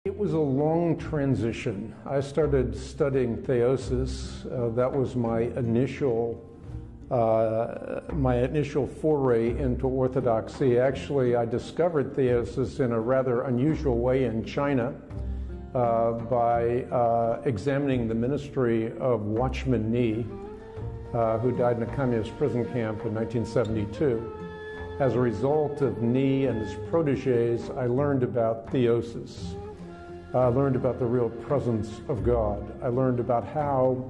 It was a long transition. I started studying theosis. That was my initial foray into orthodoxy. Actually, I discovered theosis in a rather unusual way in China by examining the ministry of Watchman Nee, who died in a communist prison camp in 1972. As a result of Nee and his proteges, I learned about theosis. I learned about the real presence of God. I learned about how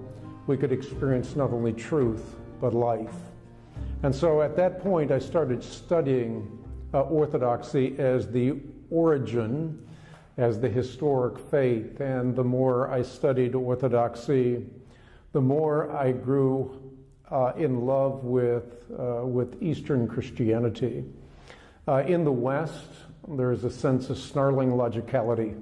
we could experience not only truth, but life. And so at that point, I started studying orthodoxy as the origin, as the historic faith. And the more I studied orthodoxy, the more I grew in love with Eastern Christianity. In the West, there is a sense of snarling logicality.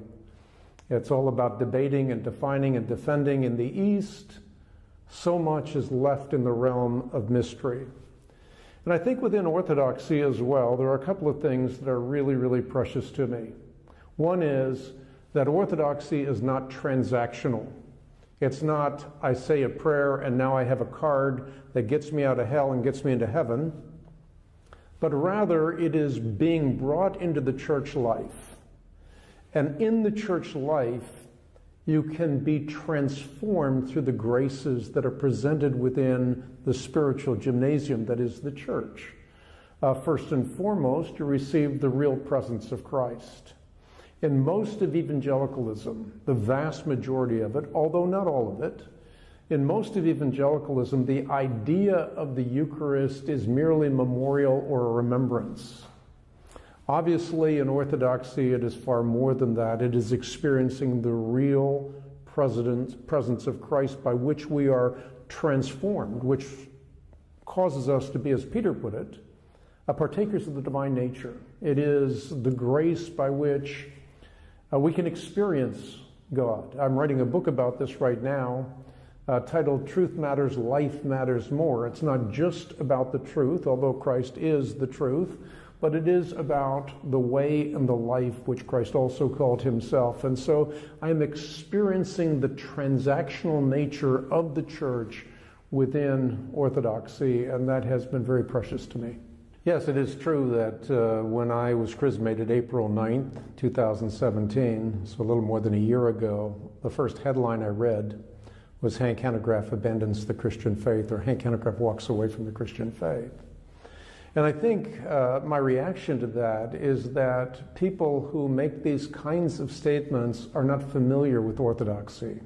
It's all about debating and defining and defending. In the East, so much is left in the realm of mystery. And I think within Orthodoxy as well, there are a couple of things that are really, really precious to me. One is that Orthodoxy is not transactional. It's not, I say a prayer and now I have a card that gets me out of hell and gets me into heaven, but rather it is being brought into the church life. And in the church life, you can be transformed through the graces that are presented within the spiritual gymnasium that is the church. First and foremost, you receive the real presence of Christ. In most of evangelicalism, the vast majority of it, although not all of it, in most of evangelicalism, the idea of the Eucharist is merely memorial or a remembrance. Obviously, in Orthodoxy, it is far more than that. It is experiencing the real presence of Christ by which we are transformed, which causes us to be, as Peter put it, partakers of the divine nature. It is the grace by which we can experience God. I'm writing a book about this right now, titled Truth Matters, Life Matters More. It's not just about the truth, although Christ is the truth, but it is about the way and the life which Christ also called himself. And so I'm experiencing the transactional nature of the church within Orthodoxy, and that has been very precious to me. Yes, it is true that when I was chrismated April 9th, 2017, so a little more than a year ago, the first headline I read was Hank Hanegraff abandons the Christian faith, or Hank Hanegraff walks away from the Christian faith. And I think my reaction to that is that people who make these kinds of statements are not familiar with Orthodoxy.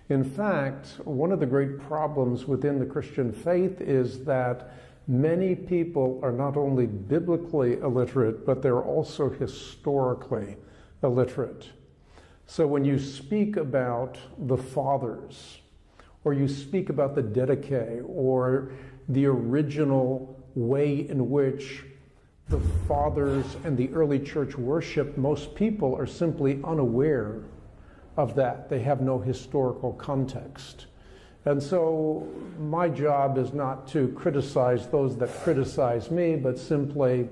In fact, one of the great problems within the Christian faith is that many people are not only biblically illiterate, but they're also historically illiterate. So when you speak about the fathers, or you speak about the Didache, or the original way in which the fathers and the early church worshiped, most people are simply unaware of that. They have no historical context. And so my job is not to criticize those that criticize me, but simply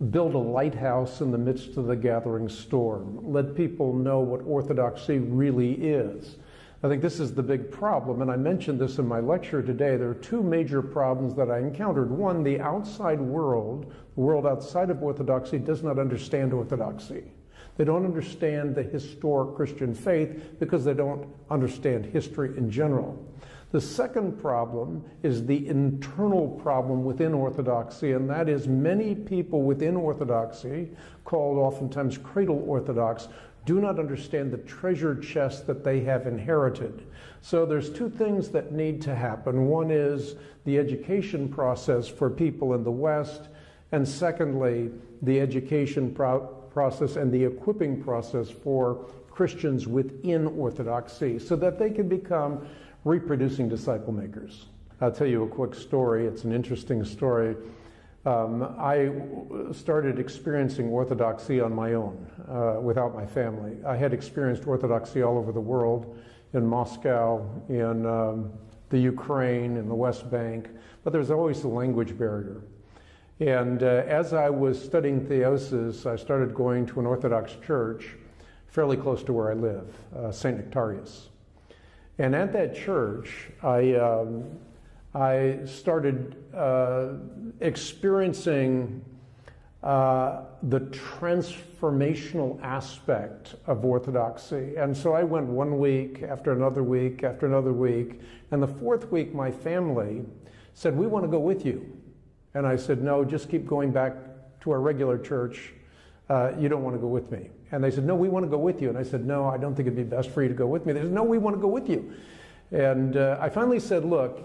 build a lighthouse in the midst of the gathering storm. Let people know what Orthodoxy really is. I think this is the big problem, and I mentioned this in my lecture today. There are two major problems that I encountered. One, the outside world, the world outside of Orthodoxy, does not understand Orthodoxy. They don't understand the historic Christian faith because they don't understand history in general. The second problem is the internal problem within Orthodoxy, and that is many people within Orthodoxy, called oftentimes cradle Orthodox, do not understand the treasure chest that they have inherited. So there's two things that need to happen. One is the education process for people in the West, and secondly, the education process and the equipping process for Christians within Orthodoxy so that they can become reproducing disciple makers. I'll tell you a quick story. It's an interesting story. I started experiencing Orthodoxy on my own, without my family. I had experienced Orthodoxy all over the world, in Moscow, in the Ukraine, in the West Bank, but there's always a language barrier. And as I was studying theosis, I started going to an Orthodox church, fairly close to where I live, St. Nectarius. And at that church, I started experiencing the transformational aspect of Orthodoxy. And so I went 1 week after another week after another week. And the fourth week, my family said, "We want to go with you." And I said, "No, just keep going back to our regular church. You don't want to go with me." And they said, "No, we want to go with you." And I said, "No, I don't think it'd be best for you to go with me." They said, "No, we want to go with you." And I finally said, "Look,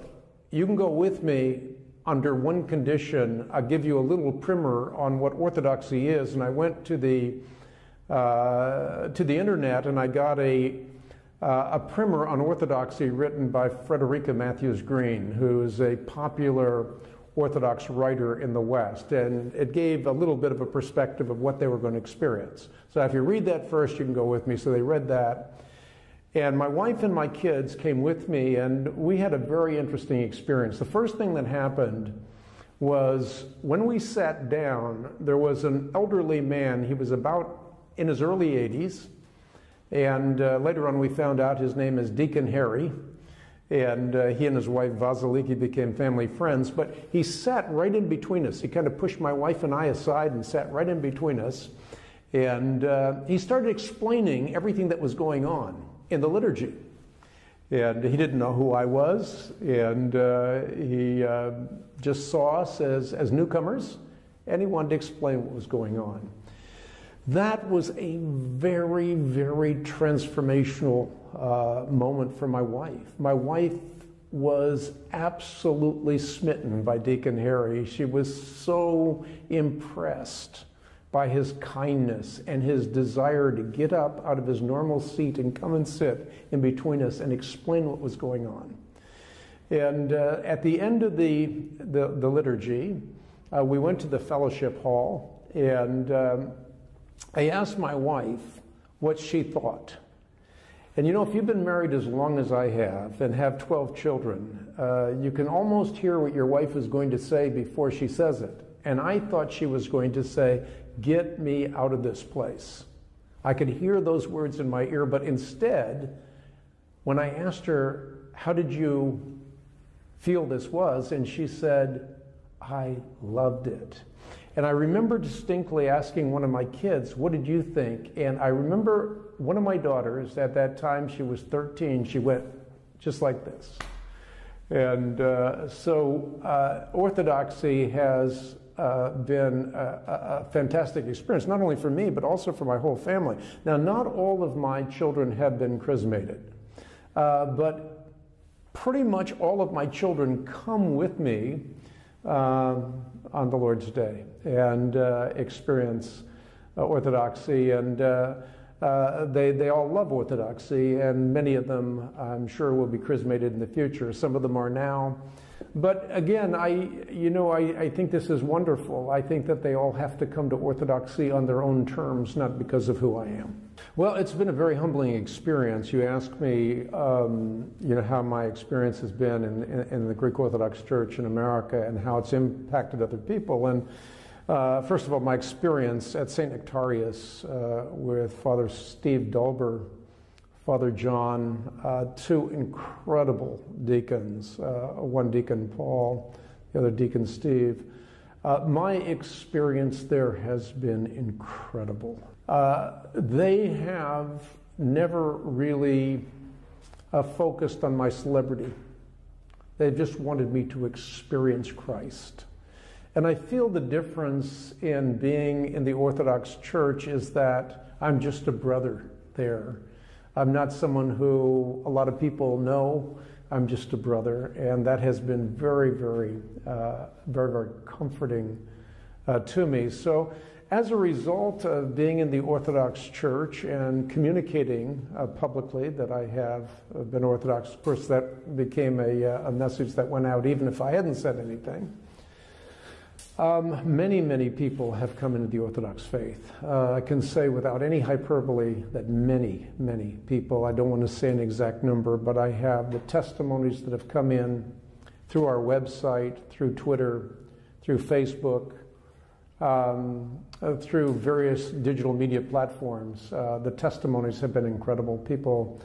you can go with me under one condition. I'll give you a little primer on what Orthodoxy is." And I went to the internet and I got a primer on Orthodoxy written by Frederica Matthews Green, who is a popular Orthodox writer in the West. And it gave a little bit of a perspective of what they were going to experience. So if you read that first, you can go with me. So they read that. And my wife and my kids came with me, and we had a very interesting experience. The first thing that happened was when we sat down, there was an elderly man. He was about in his early 80s, and later on we found out his name is Deacon Harry, and he and his wife Vasiliki became family friends, but he sat right in between us. He kind of pushed my wife and I aside and sat right in between us, and he started explaining everything that was going on in the liturgy. And he didn't know who I was, and he just saw us as newcomers, and he wanted to explain what was going on. That was a very, very transformational moment for my wife. My wife was absolutely smitten by Deacon Harry. She was so impressed by his kindness and his desire to get up out of his normal seat and come and sit in between us and explain what was going on. And at the end of the liturgy, we went to the fellowship hall, and I asked my wife what she thought. And you know, if you've been married as long as I have and have 12 children, you can almost hear what your wife is going to say before she says it. And I thought she was going to say, "Get me out of this place." I could hear those words in my ear, but instead, when I asked her, "How did you feel this was?" and she said, "I loved it." And I remember distinctly asking one of my kids, "What did you think?" And I remember one of my daughters, at that time she was 13, she went just like this. And so Orthodoxy has been a fantastic experience, not only for me, but also for my whole family. Now, not all of my children have been chrismated, but pretty much all of my children come with me on the Lord's Day and experience Orthodoxy, and they all love Orthodoxy, and many of them, I'm sure, will be chrismated in the future. Some of them are now. But again, I think this is wonderful. I think that they all have to come to Orthodoxy on their own terms, not because of who I am. Well, it's been a very humbling experience. You asked me, how my experience has been in the Greek Orthodox Church in America and how it's impacted other people. And first of all, my experience at St. Nectarius with Father Steve Dulber, Father John, two incredible deacons, one deacon Paul, the other deacon Steve. My experience there has been incredible. They have never really focused on my celebrity. They just wanted me to experience Christ. And I feel the difference in being in the Orthodox Church is that I'm just a brother there. I'm not someone who a lot of people know. I'm just a brother, and that has been very, very, very comforting to me. So as a result of being in the Orthodox Church and communicating publicly that I have been Orthodox, of course that became a message that went out even if I hadn't said anything. Many people have come into the Orthodox faith. I can say without any hyperbole that many people, I don't want to say an exact number, but I have the testimonies that have come in through our website, through Twitter, through Facebook, through various digital media platforms. The testimonies have been incredible. People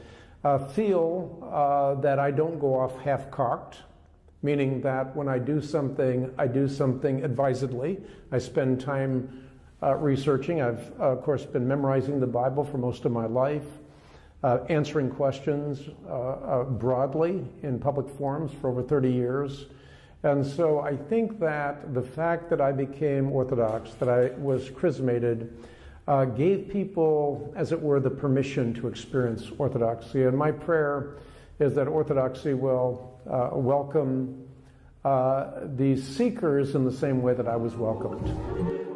feel that I don't go off half-cocked, meaning that when I do something advisedly. I spend time researching. I've, of course, been memorizing the Bible for most of my life, answering questions broadly in public forums for over 30 years. And so I think that the fact that I became Orthodox, that I was chrismated, gave people, as it were, the permission to experience Orthodoxy. And my prayer is that Orthodoxy will welcome the seekers in the same way that I was welcomed.